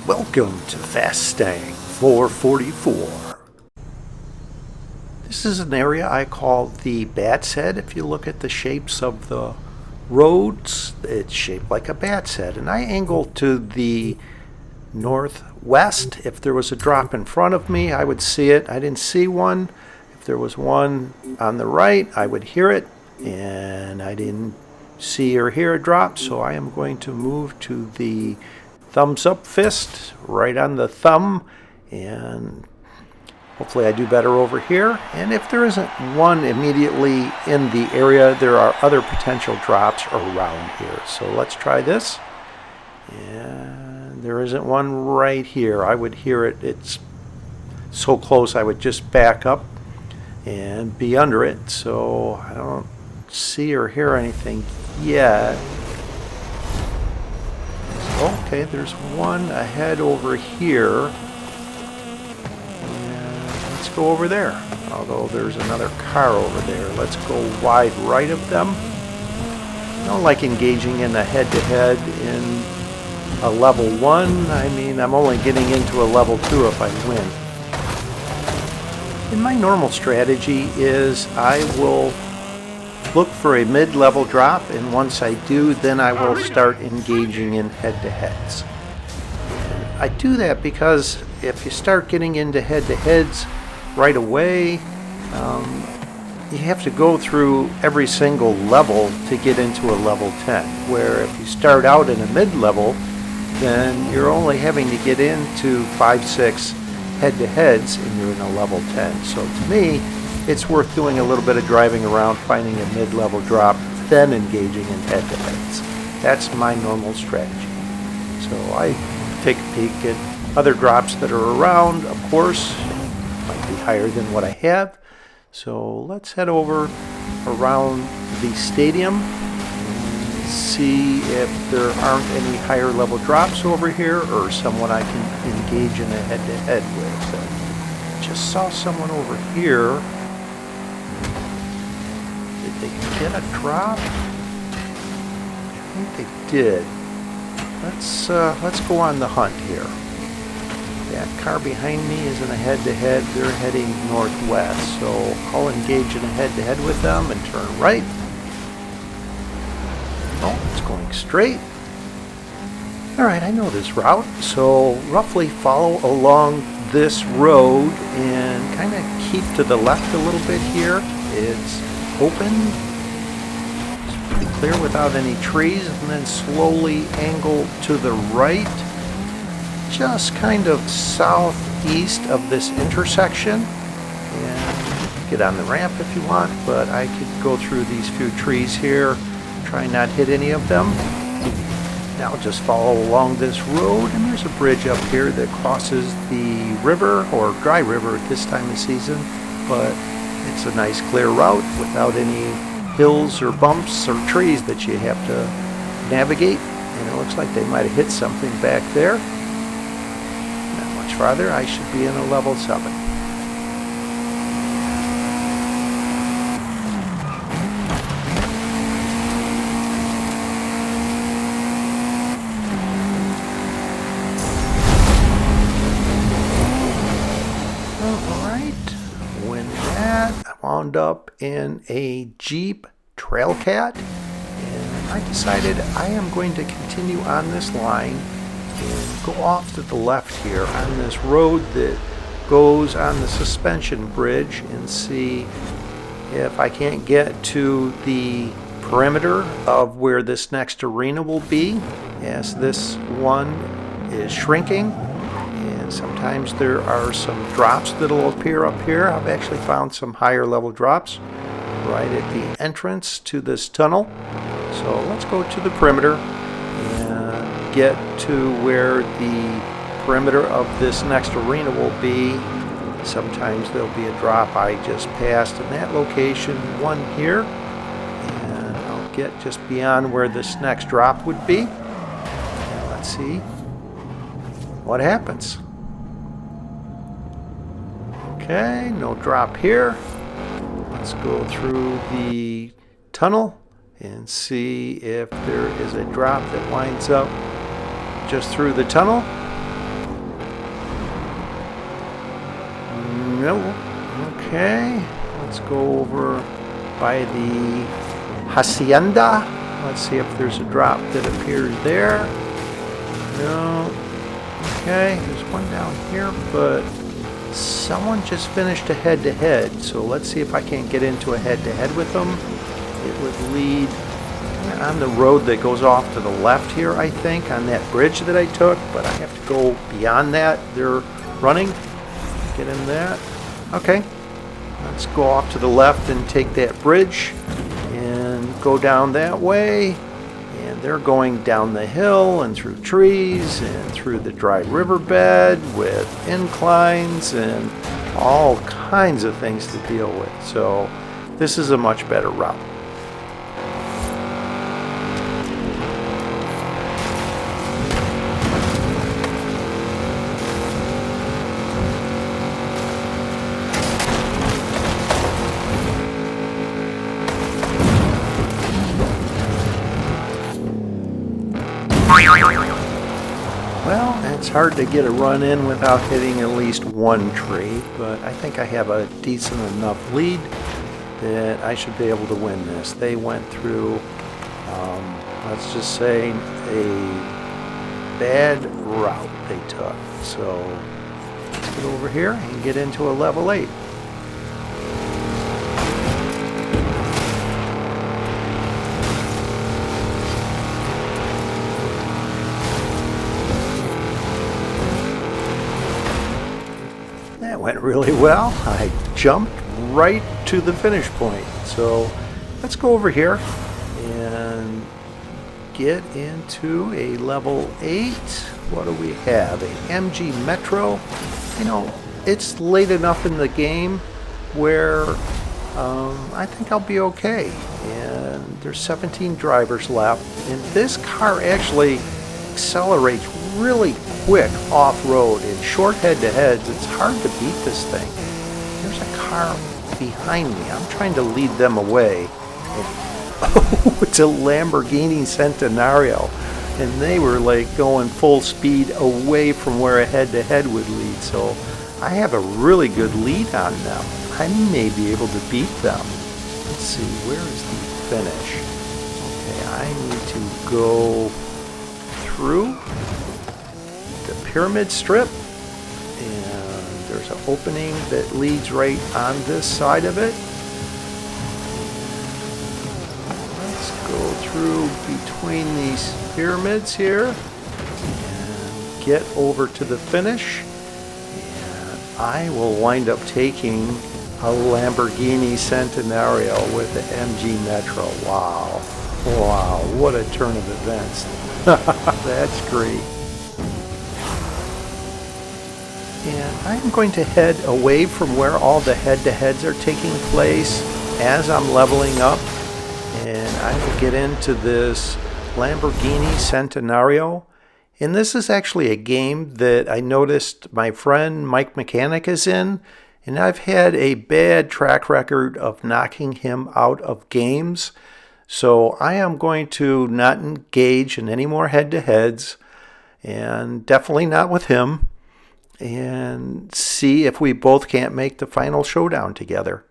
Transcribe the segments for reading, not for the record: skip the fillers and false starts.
Welcome to Fastang 444. This is an area I call the Bat's Head. If you look at the shapes of the roads, it's shaped like a bat's head. And I angle to the northwest. If there was a drop in front of me, I would see it. I didn't see one. If there was one on the right, I would hear it. And I didn't see or hear a drop, so I am going to move to the thumbs up fist right on the thumb, and hopefully I do better over here. And if there isn't one immediately in the area, there are other potential drops around here. So let's try this. And there isn't one right here. I would hear it. It's so close I would just back up and be under it. So I don't see or hear anything yet. Okay, there's one ahead over here. And let's go over there. Although there's another car over there. Let's go wide right of them. I don't like engaging in a head-to-head in a level 1. I mean, I'm only getting into a level 2 if I win. And my normal strategy is I will look for a mid-level drop, and once I do, then I will start engaging in head-to-heads. I do that because if you start getting into head-to-heads right away, you have to go through every single level to get into a level 10, where if you start out in a mid-level, then you're only having to get into 5-6 head-to-heads and you're in a level 10. So to me, it's worth doing a little bit of driving around, finding a mid-level drop, then engaging in head-to-heads. That's my normal strategy. So I take a peek at other drops that are around. Of course, might be higher than what I have. So let's head over around the stadium and see if there aren't any higher level drops over here or someone I can engage in a head-to-head with. Just saw someone over here. Did they get a drop? I think they did. Let's go on the hunt here. That car behind me is in a head-to-head. They're heading northwest, so I'll engage in a head-to-head with them and turn right. Oh, it's going straight. Alright, I know this route, so roughly follow along this road and kind of keep to the left a little bit here. It's open, it's pretty clear without any trees, and then slowly angle to the right, just kind of southeast of this intersection, and get on the ramp if you want, but I could go through these few trees here, try not hit any of them. Now just follow along this road, and there's a bridge up here that crosses the river, or dry river at this time of season, but it's a nice clear route without any hills or bumps or trees that you have to navigate. And it looks like they might have hit something back there. Not much farther. I should be in a level 7. Wound up in a Jeep Trailcat, and I decided I am going to continue on this line and go off to the left here on this road that goes on the suspension bridge and see if I can't get to the perimeter of where this next arena will be, as this one is shrinking. Sometimes there are some drops that'll appear up here. I've actually found some higher level drops right at the entrance to this tunnel. So let's go to the perimeter and get to where the perimeter of this next arena will be. Sometimes there'll be a drop I just passed in that location, one here, and I'll get just beyond where this next drop would be. And let's see what happens. Okay, no drop here. Let's go through the tunnel and see if there is a drop that winds up just through the tunnel. No. Okay. Let's go over by the Hacienda. Let's see if there's a drop that appears there. No. Okay, there's one down here, but someone just finished a head-to-head, so let's see if I can't get into a head-to-head with them. It would lead on the road that goes off to the left here, I think, on that bridge that I took, but I have to go beyond that. They're running. Get in that. Okay, let's go off to the left and take that bridge and go down that way. And they're going down the hill and through trees and through the dry riverbed with inclines and all kinds of things to deal with. So this is a much better route. Well, it's hard to get a run in without hitting at least one tree, but I think I have a decent enough lead that I should be able to win this. They went through, let's just say, a bad route they took. So let's get over here and get into a level 8. Went really well. I jumped right to the finish point. So let's go over here and get into a level 8. What do we have? A MG Metro. You know, it's late enough in the game where I think I'll be okay. And there's 17 drivers left. And this car actually accelerates really quick off-road. In short head-to-heads, it's hard to beat this thing. There's a car behind me. I'm trying to lead them away. And, oh, it's a Lamborghini Centenario. And they were like going full speed away from where a head-to-head would lead. So I have a really good lead on them. I may be able to beat them. Let's see, where is the finish? Okay, I need to go through the pyramid strip, and there's an opening that leads right on this side of it. Let's go through between these pyramids here and get over to the finish, and I will wind up taking a Lamborghini Centenario with the MG Metro. Wow, what a turn of events. That's great. And I'm going to head away from where all the head-to-heads are taking place as I'm leveling up, and I will get into this Lamborghini Centenario. And this is actually a game that I noticed my friend Mike Mechanic is in, and I've had a bad track record of knocking him out of games. So I am going to not engage in any more head-to-heads, and definitely not with him, and see if we both can't make the final showdown together.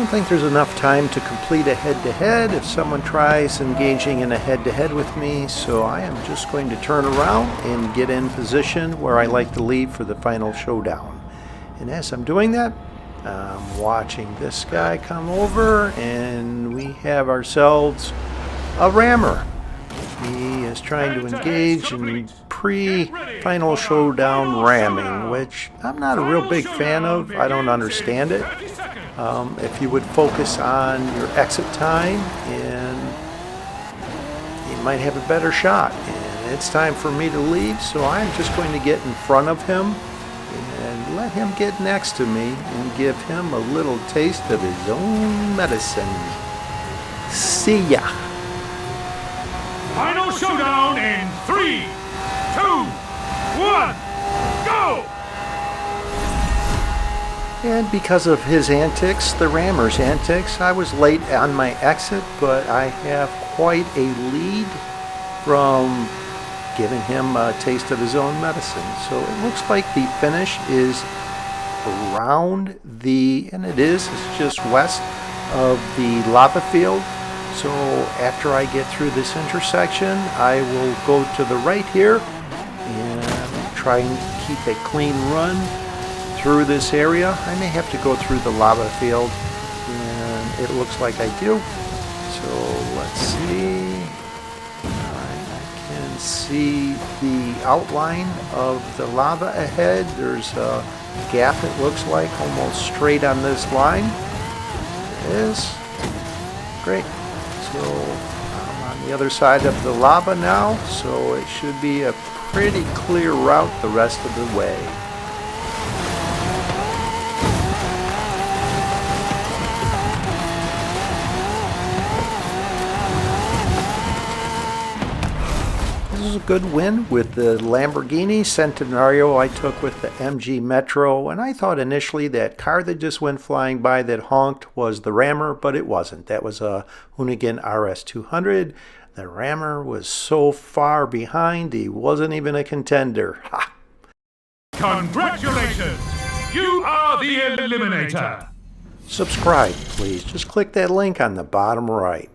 think there's enough time to complete a head-to-head if someone tries engaging in a head-to-head with me, so I am just going to turn around and get in position where I like to leave for the final showdown. And as I'm doing that, I'm watching this guy come over, and we have ourselves a rammer. He is trying to engage in pre-final showdown ramming, which I'm not a real big fan of. I don't understand it. If you would focus on your exit time, and you might have a better shot. And it's time for me to leave, so I'm just going to get in front of him and let him get next to me and give him a little taste of his own medicine. See ya! Final showdown in 3, 2, 1, go! And because of his antics, the rammer's antics, I was late on my exit, but I have quite a lead from giving him a taste of his own medicine. So it looks like the finish is around and it's just west of the lava field. So after I get through this intersection, I will go to the right here and try and keep a clean run through this area. I may have to go through the lava field, and it looks like I do. So let's see. I can see the outline of the lava ahead. There's a gap, it looks like, almost straight on this line. There it is. Great. So I'm on the other side of the lava now, so it should be a pretty clear route the rest of the way. This is a good win with the Lamborghini Centenario I took with the MG Metro, and I thought initially that car that just went flying by that honked was the rammer, but it wasn't. That was a Hoonigan RS200. The rammer was so far behind he wasn't even a contender. Ha! Congratulations! You are the Eliminator! Subscribe, please. Just click that link on the bottom right.